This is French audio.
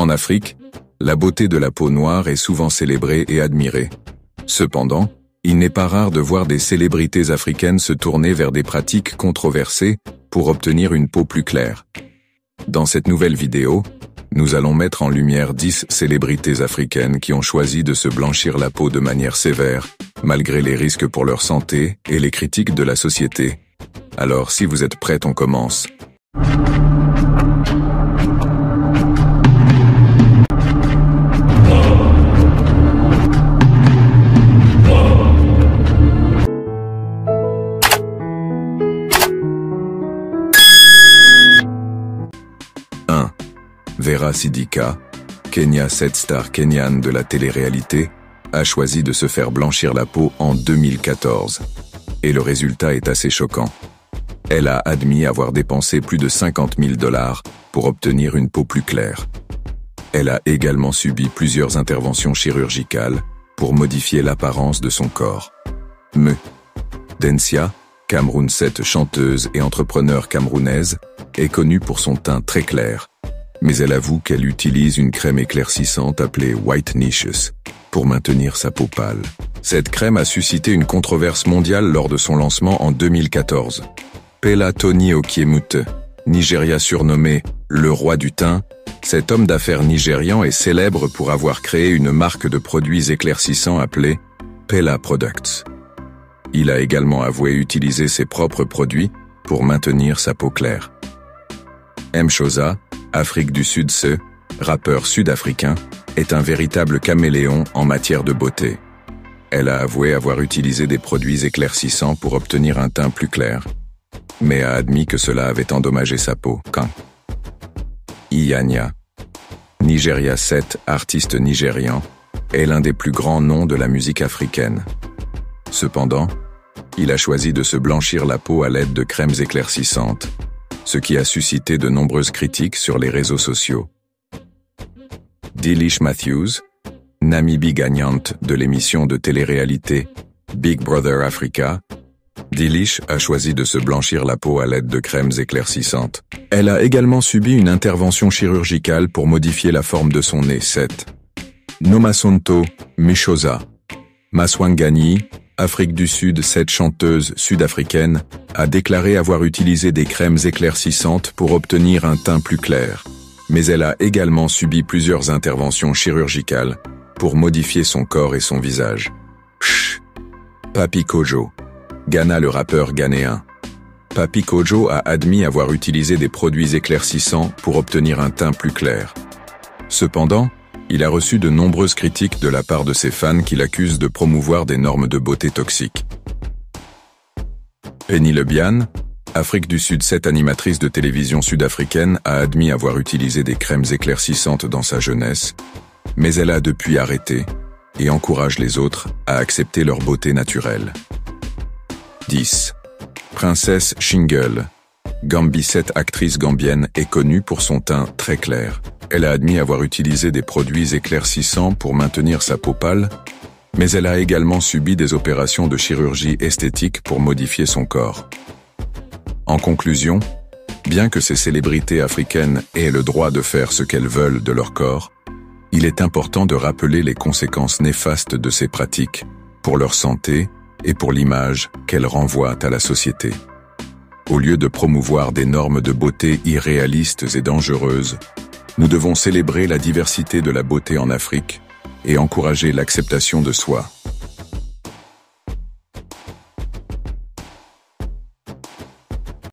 En Afrique, la beauté de la peau noire est souvent célébrée et admirée. Cependant, il n'est pas rare de voir des célébrités africaines se tourner vers des pratiques controversées pour obtenir une peau plus claire. Dans cette nouvelle vidéo, nous allons mettre en lumière 10 célébrités africaines qui ont choisi de se blanchir la peau de manière sévère, malgré les risques pour leur santé et les critiques de la société. Alors, si vous êtes prêts, on commence. Vera Sidika, Kenya 7 star kenyane de la télé-réalité, a choisi de se faire blanchir la peau en 2014. Et le résultat est assez choquant. Elle a admis avoir dépensé plus de 50 000 $ pour obtenir une peau plus claire. Elle a également subi plusieurs interventions chirurgicales pour modifier l'apparence de son corps. Densia, Cameroun 7 chanteuse et entrepreneur camerounaise, est connue pour son teint très clair. Mais elle avoue qu'elle utilise une crème éclaircissante appelée White Nicious pour maintenir sa peau pâle. Cette crème a suscité une controverse mondiale lors de son lancement en 2014. Pella Tony Okiemute, Nigeria surnommé « le roi du teint », cet homme d'affaires nigérian est célèbre pour avoir créé une marque de produits éclaircissants appelée Pella Products. Il a également avoué utiliser ses propres produits pour maintenir sa peau claire. Mshoza, Afrique du Sud, ce rappeur sud-africain, est un véritable caméléon en matière de beauté. Elle a avoué avoir utilisé des produits éclaircissants pour obtenir un teint plus clair, mais a admis que cela avait endommagé sa peau. Iyanya, Nigeria 7, artiste nigérian, est l'un des plus grands noms de la musique africaine. Cependant, il a choisi de se blanchir la peau à l'aide de crèmes éclaircissantes, ce qui a suscité de nombreuses critiques sur les réseaux sociaux. Delish Matthews, Namibie gagnante de l'émission de télé-réalité Big Brother Africa, Delish a choisi de se blanchir la peau à l'aide de crèmes éclaircissantes. Elle a également subi une intervention chirurgicale pour modifier la forme de son nez. 7. Nomasonto Mshoza, Maswangani, Afrique du Sud, cette chanteuse sud-africaine a déclaré avoir utilisé des crèmes éclaircissantes pour obtenir un teint plus clair, mais elle a également subi plusieurs interventions chirurgicales pour modifier son corps et son visage. Papi Kojo, Ghana, le rappeur ghanéen. Papi Kojo a admis avoir utilisé des produits éclaircissants pour obtenir un teint plus clair. Cependant, il a reçu de nombreuses critiques de la part de ses fans qui l'accusent de promouvoir des normes de beauté toxiques. Penny Lebihan, Afrique du Sud, cette animatrice de télévision sud-africaine, a admis avoir utilisé des crèmes éclaircissantes dans sa jeunesse, mais elle a depuis arrêté et encourage les autres à accepter leur beauté naturelle. 10. Princesse Shingle, Gambie, cette actrice gambienne est connue pour son teint très clair. Elle a admis avoir utilisé des produits éclaircissants pour maintenir sa peau pâle, mais elle a également subi des opérations de chirurgie esthétique pour modifier son corps. En conclusion, bien que ces célébrités africaines aient le droit de faire ce qu'elles veulent de leur corps, il est important de rappeler les conséquences néfastes de ces pratiques pour leur santé et pour l'image qu'elles renvoient à la société. Au lieu de promouvoir des normes de beauté irréalistes et dangereuses, nous devons célébrer la diversité de la beauté en Afrique et encourager l'acceptation de soi.